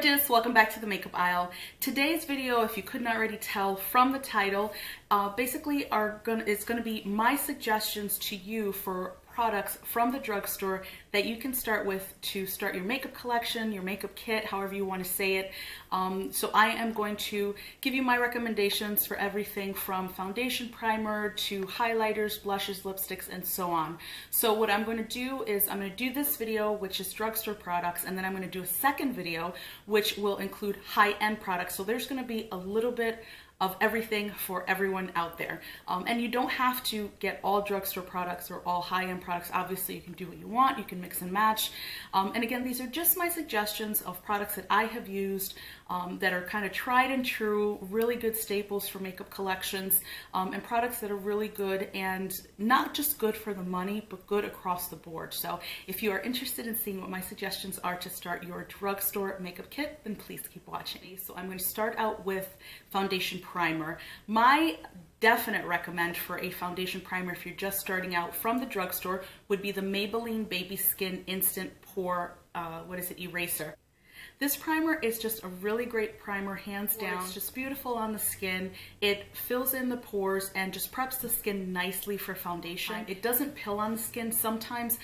gorgeous, welcome back to the makeup aisle. Today's video, if you couldn't already tell from the title, basically it's going to be my suggestions to you for products from the drugstore that you can start with to start your makeup collection, your makeup kit, however you want to say it. So I am going to give you my recommendations for everything from foundation primer to highlighters, blushes, lipsticks, and so on. So what I'm going to do is I'm going to do this video, which is drugstore products, and then I'm going to do a second video, which will include high-end products. So there's going to be a little bit of everything for everyone out there. And you don't have to get all drugstore products or all high-end products. Obviously, you can do what you want. You can mix and match. And again, these are just my suggestions of products that I have used that are kind of tried and true, really good staples for makeup collections, and products that are really good and not just good for the money, but good across the board. So if you are interested in seeing what my suggestions are to start your drugstore makeup kit, then please keep watching. So I'm going to start out with foundation primer. My definite recommend for a foundation primer if you're just starting out from the drugstore would be the Maybelline Baby Skin Instant Pore, eraser. This primer is just a really great primer, hands down. It's just beautiful on the skin. It fills in the pores and just preps the skin nicely for foundation. It doesn't pill on the skin. Sometimes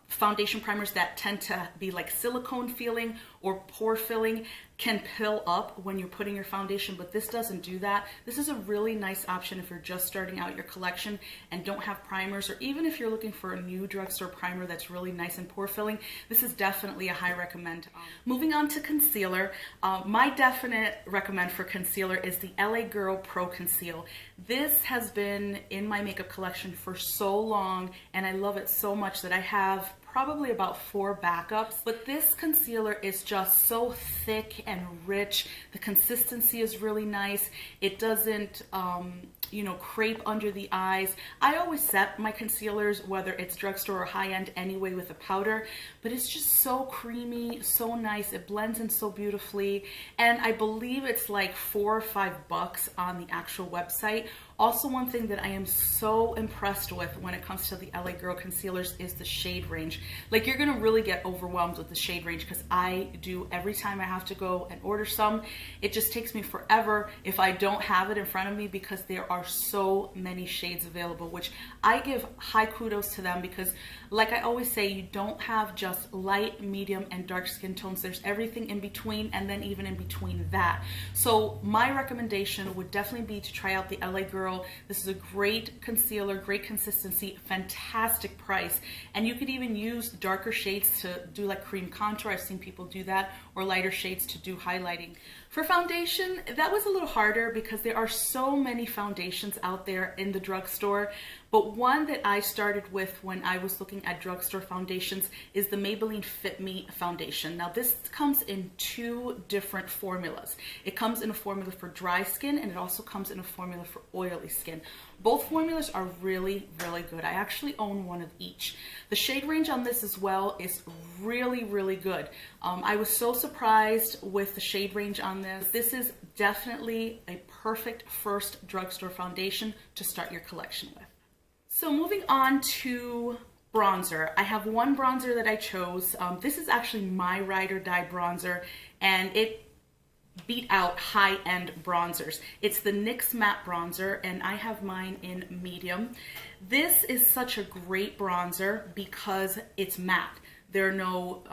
foundation primers that tend to be like silicone feeling or pore filling can pill up when you're putting your foundation, but this doesn't do that. This is a really nice option if you're just starting out your collection and don't have primers, or even if you're looking for a new drugstore primer that's really nice and pore filling. This is definitely a high recommend. Moving on to concealer, my definite recommend for concealer is the LA Girl Pro Conceal. This has been in my makeup collection for so long, and I love it so much that I have probably about 4 backups, but this concealer is just so thick and rich. The consistency is really nice. It doesn't crepe under the eyes. I always set my concealers, whether it's drugstore or high-end anyway, with a powder, but it's just so creamy, so nice. It blends in so beautifully, and I believe it's like $4 or $5 on the actual website. Also, one thing that I am so impressed with when it comes to the LA Girl concealers is the shade range. Like, you're gonna really get overwhelmed with the shade range, because I do every time I have to go and order some. It just takes me forever if I don't have it in front of me, because there are so many shades available, which I give high kudos to them, because like I always say, you don't have just light, medium, and dark skin tones. There's everything in between, and then even in between that. So my recommendation would definitely be to try out the LA Girl. This is a great concealer, great consistency, fantastic price, and you could even use darker shades to do like cream contour. I've seen people do that, or lighter shades to do highlighting. For foundation, that was a little harder because there are so many foundations out there in the drugstore, but one that I started with when I was looking at drugstore foundations is the Maybelline Fit Me Foundation. Now, this comes in 2 different formulas. It comes in a formula for dry skin, and it also comes in a formula for oily skin. Both formulas are really, really good. I actually own one of each. The shade range on this as well is really, really good. I was so surprised with the shade range on this. This is definitely a perfect first drugstore foundation to start your collection with. So moving on to bronzer. I have one bronzer that I chose. This is actually my ride or die bronzer, and it beat out high-end bronzers. It's the NYX Matte Bronzer, and I have mine in medium. This is such a great bronzer because it's matte. There are no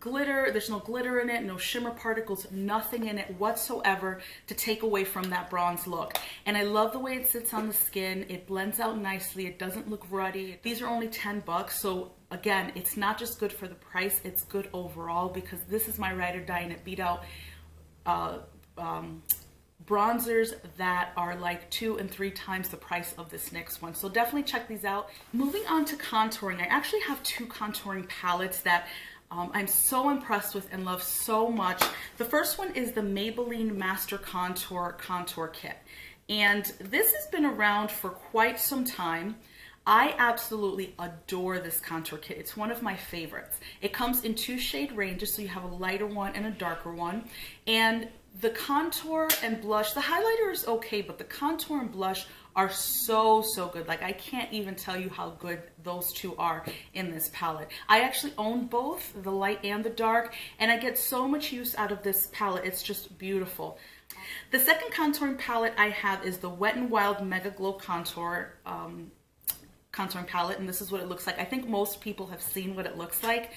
there's no glitter in it, no shimmer particles, nothing in it whatsoever to take away from that bronze look. And I love the way it sits on the skin. It blends out nicely. It doesn't look ruddy. These are only $10, so again, it's not just good for the price, it's good overall, because this is my ride or die, and it beat out bronzers that are like 2 and 3 times the price of this NYX one. So definitely check these out. Moving on to contouring, I actually have 2 contouring palettes that I'm so impressed with and love so much. The first one is the Maybelline Master Contour Kit, and this has been around for quite some time. I absolutely adore this contour kit. It's one of my favorites. It comes in 2 shade ranges, so you have a lighter one and a darker one. And the contour and blush, the highlighter is okay, but the contour and blush are so, so good. Like, I can't even tell you how good those two are in this palette. I actually own both, the light and the dark, and I get so much use out of this palette. It's just beautiful. The second contouring palette I have is the Wet n Wild Mega Glow contouring palette, and this is what it looks like. I think most people have seen what it looks like.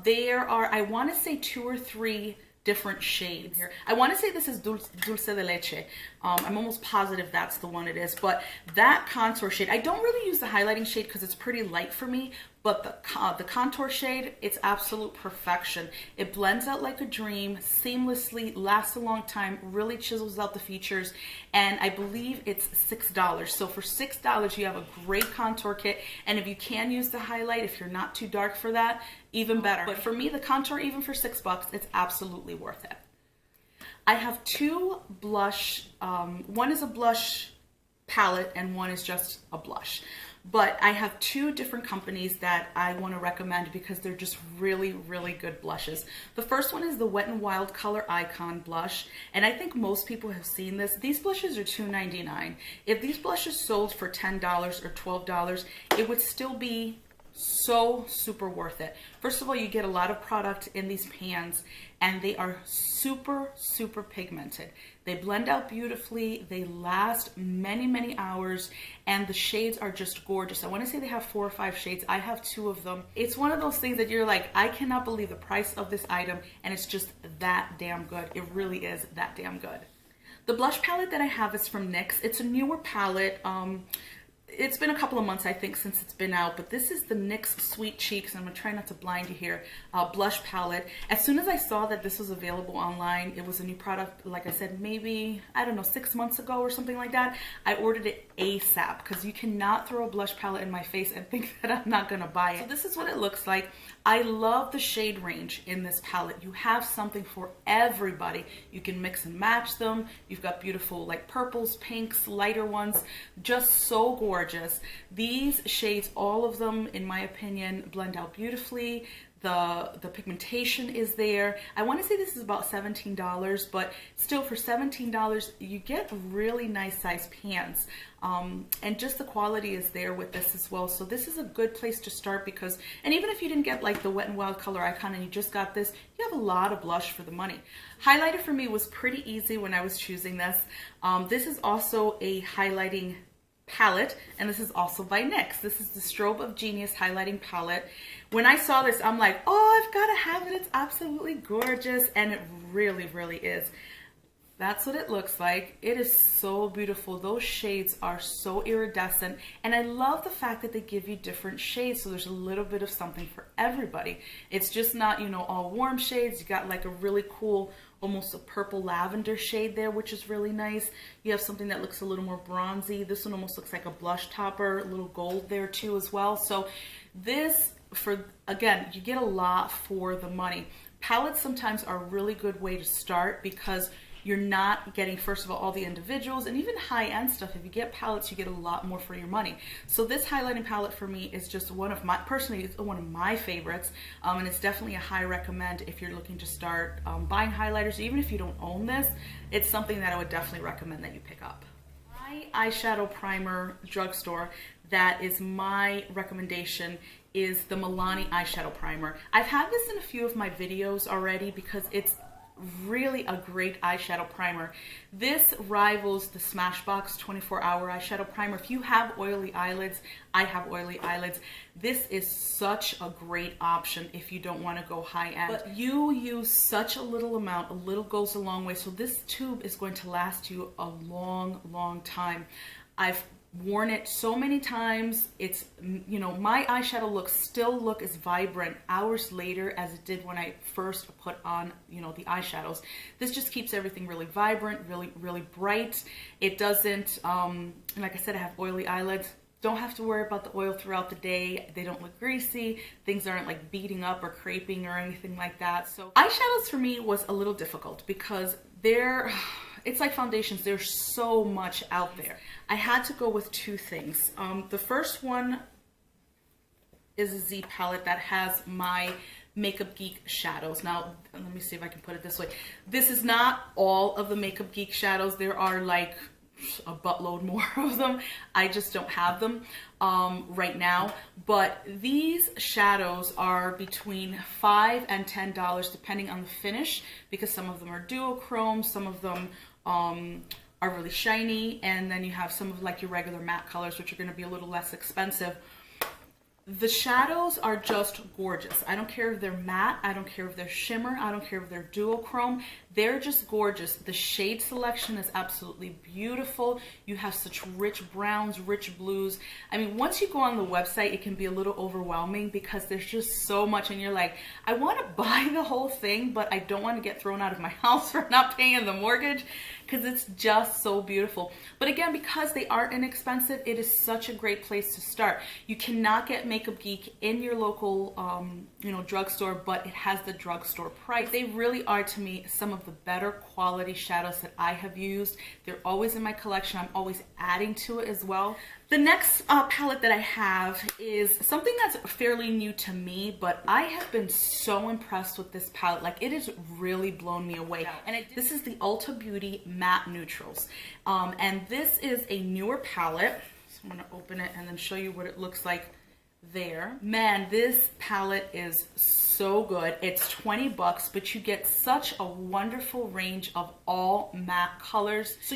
There are, I want to say, 2 or 3 different shades here. I want to say this is Dulce de Leche. I'm almost positive that's the one it is, but that contour shade, I don't really use the highlighting shade because it's pretty light for me, but the contour shade, it's absolute perfection. It blends out like a dream, seamlessly, lasts a long time, really chisels out the features, and I believe it's $6. So for $6, you have a great contour kit, and if you can use the highlight, if you're not too dark for that, even better. But for me, the contour, even for $6, it's absolutely worth it. I have 2 blush, one is a blush palette and one is just a blush. But I have 2 different companies that I want to recommend because they're just really, really good blushes. The first one is the Wet n Wild Color Icon blush, and I think most people have seen this. These blushes are $2.99. If these blushes sold for $10 or $12, it would still be so super worth it. First of all, you get a lot of product in these pans, and they are super, super pigmented. They blend out beautifully, they last many, many hours, and the shades are just gorgeous. I want to say they have 4 or 5 shades. I have 2 of them. It's one of those things that you're like, I cannot believe the price of this item, and it's just that damn good. It really is that damn good. The blush palette that I have is from NYX. It's a newer palette. It's been a couple of months, I think, since it's been out, but this is the NYX Sweet Cheeks, and I'm going to try not to blind you here, blush palette. As soon as I saw that this was available online, it was a new product, like I said, maybe, I don't know, 6 months ago or something like that, I ordered it ASAP, because you cannot throw a blush palette in my face and think that I'm not going to buy it. So this is what it looks like. I love the shade range in this palette. You have something for everybody. You can mix and match them. You've got beautiful like purples, pinks, lighter ones, just so gorgeous. These shades, all of them, in my opinion, blend out beautifully. The pigmentation is there. I want to say this is about $17, but still for $17, you get really nice size pans. And just the quality is there with this as well. So this is a good place to start because, and even if you didn't get like the Wet n Wild Color Icon and you just got this, you have a lot of blush for the money. Highlighter for me was pretty easy when I was choosing this. This is also a highlighting palette, and this is also by NYX. This is the Strobe of Genius highlighting palette. When I saw this, I'm like, oh, I've got to have it. It's absolutely gorgeous, and it really, really is. That's what it looks like. It is so beautiful. Those shades are so iridescent, and I love the fact that they give you different shades, so there's a little bit of something for everybody. It's just not, you know, all warm shades. You got like a really cool, almost a purple lavender shade there, which is really nice. You have something that looks a little more bronzy. This one almost looks like a blush topper, a little gold there too as well. So this, for again, you get a lot for the money. Palettes sometimes are a really good way to start because you're not getting, first of all the individuals and even high-end stuff. If you get palettes, you get a lot more for your money. So this highlighting palette for me is just one of my, personally, it's one of my favorites, and it's definitely a high recommend if you're looking to start buying highlighters. Even if you don't own this, it's something that I would definitely recommend that you pick up. My eyeshadow primer drugstore, that is my recommendation, is the Milani eyeshadow primer. I've had this in a few of my videos already because it's really a great eyeshadow primer. This rivals the Smashbox 24-hour eyeshadow primer. If you have oily eyelids, I have oily eyelids, this is such a great option if you don't want to go high-end. But you use such a little amount, a little goes a long way, so this tube is going to last you a long, long time. I've worn it so many times. It's, you know, my eyeshadow looks still look as vibrant hours later as it did when I first put on, you know, the eyeshadows. This just keeps everything really vibrant, really, really bright. It doesn't, like I said, I have oily eyelids. Don't have to worry about the oil throughout the day. They don't look greasy. Things aren't like beating up or creping or anything like that. So eyeshadows for me was a little difficult because it's like foundations. There's so much out there. I had to go with 2 things. The first one is a Z palette that has my Makeup Geek shadows. Now, let me see if I can put it this way. This is not all of the Makeup Geek shadows. There are like a buttload more of them. I just don't have them right now. But these shadows are between $5 and $10 depending on the finish, because some of them are duochrome, some of them are really shiny, and then you have some of like your regular matte colors, which are going to be a little less expensive. The shadows are just gorgeous. I don't care if they're matte, I don't care if they're shimmer, I don't care if they're duochrome. They're just gorgeous. The shade selection is absolutely beautiful. You have such rich browns, rich blues. I mean, once you go on the website, it can be a little overwhelming because there's just so much, and you're like, I want to buy the whole thing, but I don't want to get thrown out of my house for not paying the mortgage, because it's just so beautiful. But again, because they are inexpensive, it is such a great place to start. You cannot get Makeup Geek in your local drugstore, but it has the drugstore price. They really are, to me, some of the better quality shadows that I have used. They're always in my collection. I'm always adding to it as well. The next palette that I have is something that's fairly new to me, but I have been so impressed with this palette. Like, it has really blown me away. And this is the Ulta Beauty Matte Neutrals. And this is a newer palette. So I'm gonna open it and then show you what it looks like there. Man, this palette is so good. It's 20 bucks, but you get such a wonderful range of all matte colors. So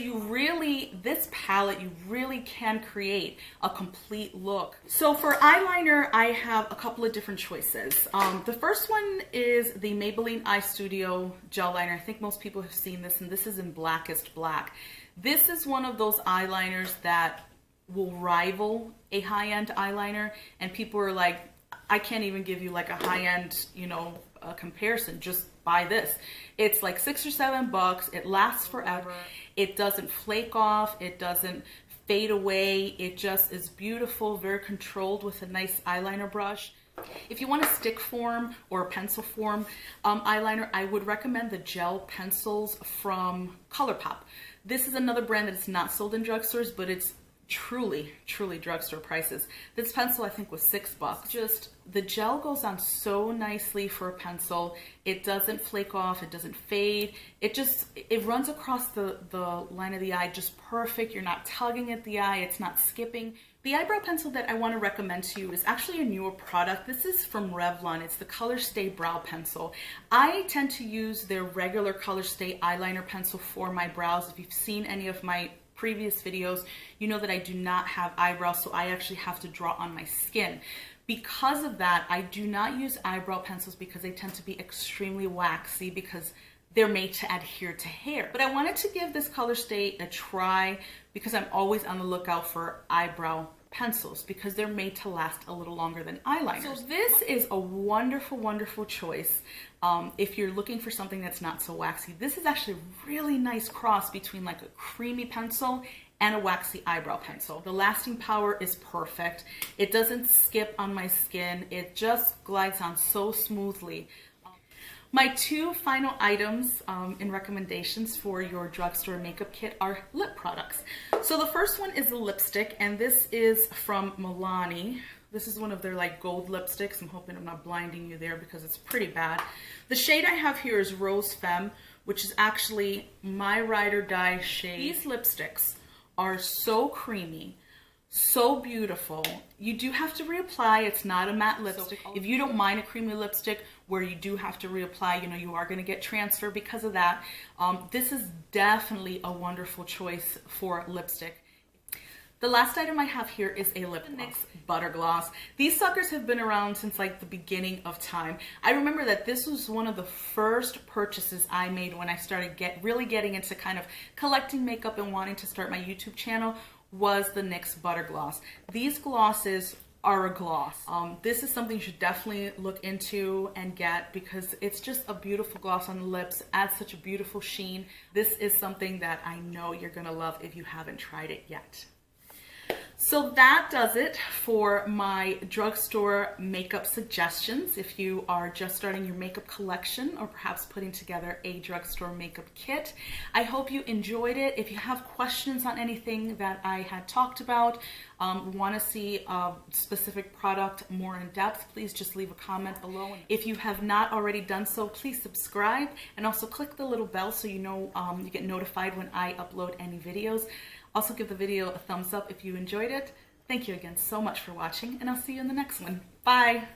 this palette, you really can create a complete look. So for eyeliner, I have a couple of different choices. The first one is the Maybelline Eye Studio Gel Liner. I think most people have seen this, and this is in Blackest Black. This is one of those eyeliners that will rival a high-end eyeliner, and people are like, I can't even give you like a high-end, comparison. Just buy this. It's like $6 or $7. It lasts forever. It doesn't flake off. It doesn't fade away. It just is beautiful, very controlled with a nice eyeliner brush. If you want a stick form or a pencil form eyeliner, I would recommend the gel pencils from ColourPop. This is another brand that is not sold in drugstores, but it's truly drugstore prices. This pencil I think was $6. Just the gel goes on so nicely for a pencil. It doesn't flake off, it doesn't fade. It runs across the line of the eye just perfect. You're not tugging at the eye, it's not skipping. The eyebrow pencil that I want to recommend to you is actually a newer product. This is from Revlon. It's the ColorStay Brow Pencil. I tend to use their regular ColorStay eyeliner pencil for my brows. If you've seen any of my previous videos, you know that I do not have eyebrows, so I actually have to draw on my skin. Because of that, I do not use eyebrow pencils because they tend to be extremely waxy because they're made to adhere to hair. But I wanted to give this ColorStay a try because I'm always on the lookout for eyebrow pencils because they're made to last a little longer than eyeliners. So this is a wonderful choice if you're looking for something that's not so waxy. This is actually a really nice cross between like a creamy pencil and a waxy eyebrow pencil. The lasting power is perfect. It doesn't skip on my skin. It just glides on so smoothly. My two final items in recommendations for your drugstore makeup kit are lip products. So the first one is a lipstick, and this is from Milani. This is one of their like gold lipsticks. I'm hoping I'm not blinding you there because it's pretty bad. The shade I have here is Rose Femme, which is actually my ride or die shade. These lipsticks are so creamy, so beautiful. You do have to reapply. It's not a matte lipstick. If you don't mind a creamy lipstick where you do have to reapply, you are going to get transfer because of that. This is definitely a wonderful choice for lipstick. The last item I have here is a lip gloss, NYX Butter Gloss. These suckers have been around since like the beginning of time. I remember that this was one of the first purchases I made when I started really getting into kind of collecting makeup and wanting to start my YouTube channel, was the NYX Butter Gloss. These glosses are a gloss. This is something you should definitely look into and get because it's just a beautiful gloss on the lips, adds such a beautiful sheen. This is something that I know you're gonna love if you haven't tried it yet. So that does it for my drugstore makeup suggestions. If you are just starting your makeup collection or perhaps putting together a drugstore makeup kit, I hope you enjoyed it. If you have questions on anything that I had talked about, want to see a specific product more in depth, please just leave a comment below. If you have not already done so, please subscribe and also click the little bell so you get notified when I upload any videos. Also give the video a thumbs up if you enjoyed it. Thank you again so much for watching, and I'll see you in the next one. Bye!